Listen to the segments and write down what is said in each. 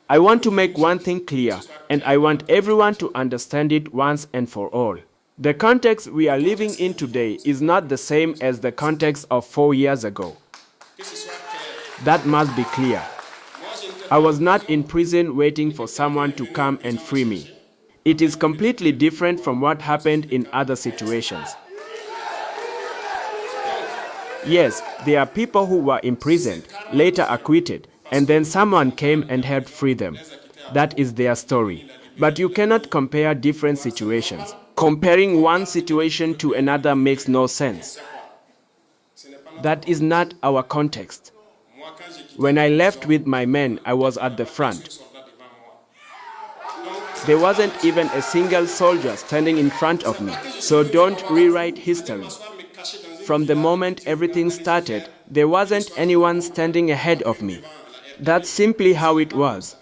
I want to make one thing clear, and I want everyone to understand it once and for all. The context we are living in today is not the same as the context of 4 years ago. That must be clear. I was not in prison waiting for someone to come and free me. It is completely different from what happened in other situations. Yes, there are people who were imprisoned, later acquitted, and then someone came and helped free them. That is their story. But you cannot compare different situations. Comparing one situation to another makes no sense. That is not our context. When I left with my men, I was at the front. There wasn't even a single soldier standing in front of me, so don't rewrite history. From the moment everything started, there wasn't anyone standing ahead of me. That's simply how it was.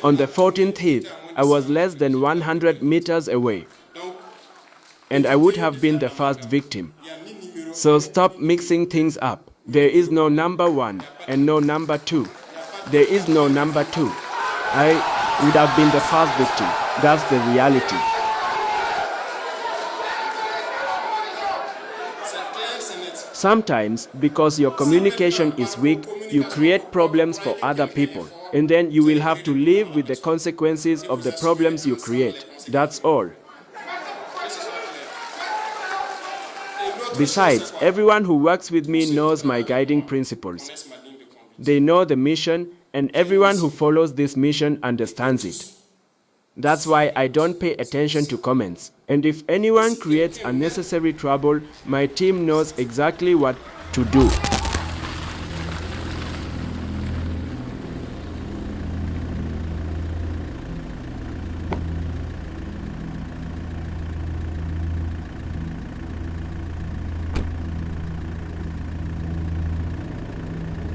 On the 14th heath, I was less than 100 meters away, and I would have been the first victim. So stop mixing things up. There is no number one and no number two. There is no number two. I would have been the first victim. That's the reality. Sometimes, because your communication is weak, you create problems for other people, and then you will have to live with the consequences of the problems you create. That's all. Besides, everyone who works with me knows my guiding principles. They know the mission, and everyone who follows this mission understands it. That's why I don't pay attention to comments. And if anyone creates unnecessary trouble, my team knows exactly what to do.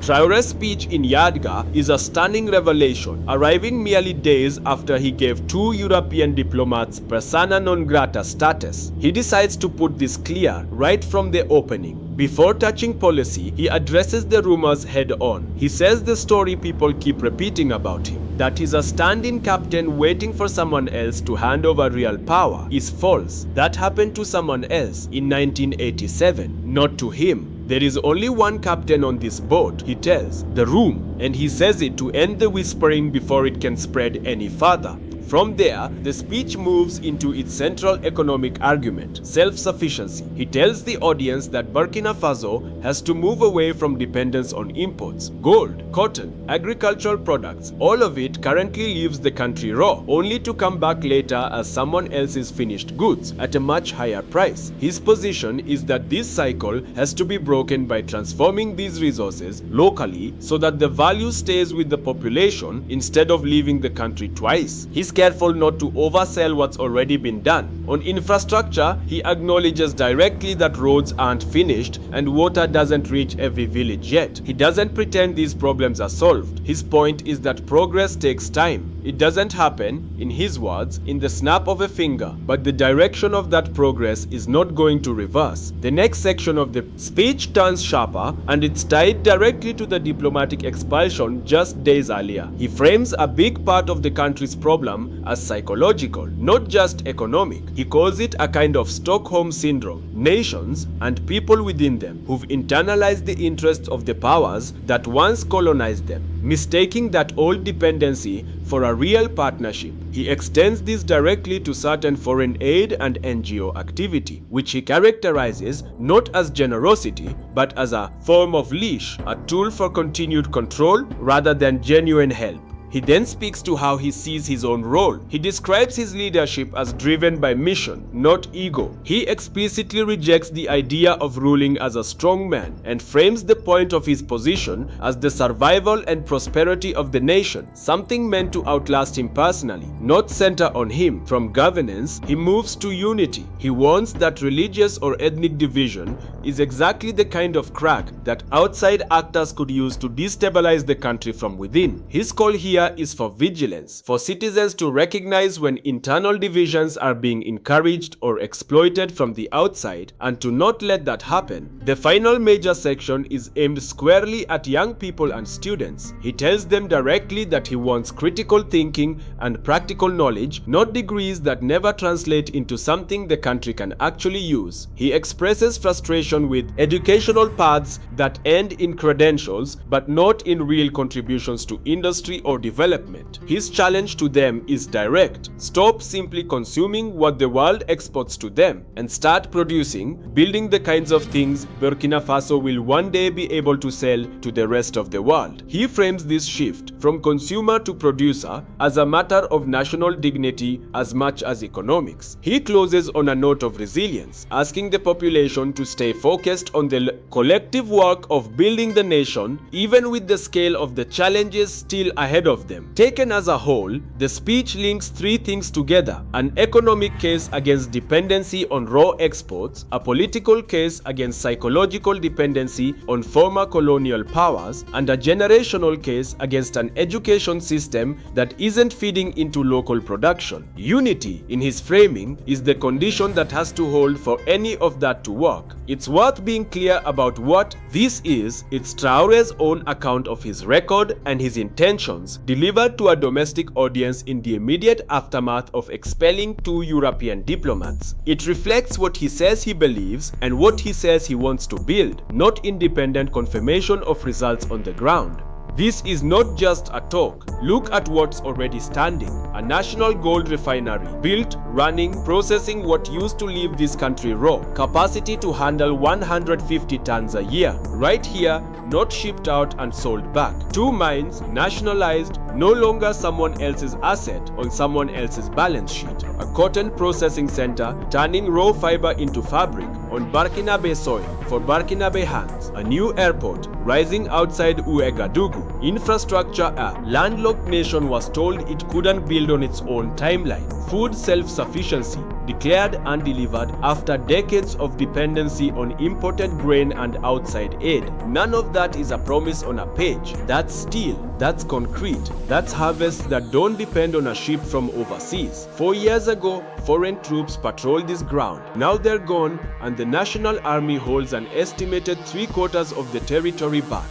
Traore's speech in Yadgar is a stunning revelation, arriving merely days after he gave 2 European diplomats persona non grata status. He decides to put this clear right from the opening. Before touching policy, he addresses the rumors head on. He says the story people keep repeating about him, that he's a stand-in captain waiting for someone else to hand over real power, is false. That happened to someone else in 1987, not to him. There is only one captain on this boat, he tells, the room, and he says it to end the whispering before it can spread any further. From there, the speech moves into its central economic argument, self-sufficiency. He tells the audience that Burkina Faso has to move away from dependence on imports. Gold, cotton, agricultural products, all of it currently leaves the country raw, only to come back later as someone else's finished goods at a much higher price. His position is that this cycle has to be broken by transforming these resources locally so that the value stays with the population instead of leaving the country twice. He's careful not to oversell what's already been done. On infrastructure, he acknowledges directly that roads aren't finished and water doesn't reach every village yet. He doesn't pretend these problems are solved. His point is that progress takes time. It doesn't happen, in his words, in the snap of a finger, but the direction of that progress is not going to reverse. The next section of the speech turns sharper, and it's tied directly to the diplomatic expulsion just days earlier. He frames a big part of the country's problem as psychological, not just economic. He calls it a kind of Stockholm syndrome. Nations and people within them who've internalized the interests of the powers that once colonized them, mistaking that old dependency for a real partnership. He extends this directly to certain foreign aid and NGO activity, which he characterizes not as generosity, but as a form of leash, a tool for continued control rather than genuine help. He then speaks to how he sees his own role. He describes his leadership as driven by mission, not ego. He explicitly rejects the idea of ruling as a strongman and frames the point of his position as the survival and prosperity of the nation, something meant to outlast him personally, not center on him. From governance, he moves to unity. He warns that religious or ethnic division is exactly the kind of crack that outside actors could use to destabilize the country from within. His call here here is for vigilance, for citizens to recognize when internal divisions are being encouraged or exploited from the outside, and to not let that happen. The final major section is aimed squarely at young people and students. He tells them directly that he wants critical thinking and practical knowledge, not degrees that never translate into something the country can actually use. He expresses frustration with educational paths that end in credentials but not in real contributions to industry or development. His challenge to them is direct. Stop simply consuming what the world exports to them and start producing, building the kinds of things Burkina Faso will one day be able to sell to the rest of the world. He frames this shift from consumer to producer as a matter of national dignity as much as economics. He closes on a note of resilience, asking the population to stay focused on the collective work of building the nation, even with the scale of the challenges still ahead of them. Taken as a whole, the speech links three things together: an economic case against dependency on raw exports, a political case against psychological dependency on former colonial powers, and a generational case against an education system that isn't feeding into local production. Unity, in his framing, is the condition that has to hold for any of that to work. It's worth being clear about what this is. It's Traore's own account of his record and his intentions, delivered to a domestic audience in the immediate aftermath of expelling 2 European diplomats. It reflects what he says he believes and what he says he wants to build, not independent confirmation of results on the ground. This is not just a talk. Look at what's already standing. A national gold refinery, built, running, processing what used to leave this country raw. Capacity to handle 150 tons a year. Right here, not shipped out and sold back. 2 mines, nationalized, no longer someone else's asset on someone else's balance sheet. A cotton processing center, turning raw fiber into fabric on Burkinabe soil for Burkinabe hands. A new airport, rising outside Ouagadougou. Infrastructure, a landlocked nation was told it couldn't build on its own timeline. Food self-sufficiency, declared and delivered after decades of dependency on imported grain and outside aid. None of that is a promise on a page. That's steel, that's concrete, that's harvests that don't depend on a ship from overseas. 4 years ago, foreign troops patrolled this ground. Now they're gone, and the National Army holds an estimated 3/4 of the territory back.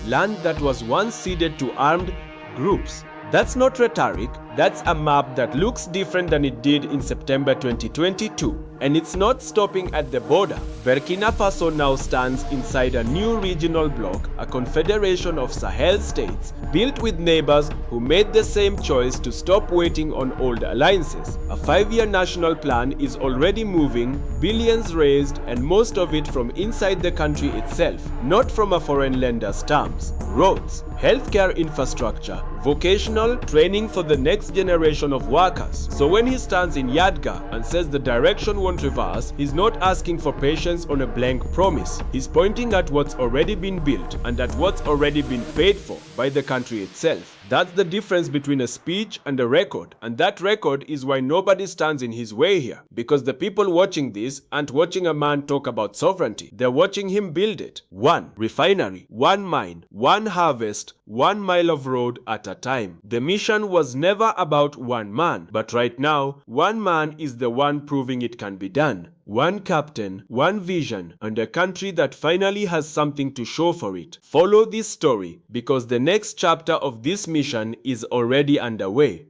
Land that was once ceded to armed groups. That's not rhetoric, that's a map that looks different than it did in September 2022. And it's not stopping at the border. Burkina Faso now stands inside a new regional bloc, a confederation of Sahel states, built with neighbors who made the same choice to stop waiting on old alliances. A 5-year national plan is already moving, billions raised, and most of it from inside the country itself, not from a foreign lender's terms. Roads, healthcare infrastructure, vocational training for the next generation of workers. So when he stands in Yadga and says the direction won't reverse, he's not asking for patience on a blank promise. He's pointing at what's already been built and at what's already been paid for by the country itself. That's the difference between a speech and a record, and that record is why nobody stands in his way here, because the people watching this aren't watching a man talk about sovereignty, they're watching him build it. 1 refinery, 1 mine, 1 harvest, 1 mile of road at a time. The mission was never about 1 man, but right now, 1 man is the one proving it can be done. 1 captain, 1 vision, and a country that finally has something to show for it. Follow this story, because the next chapter of this mission is already underway.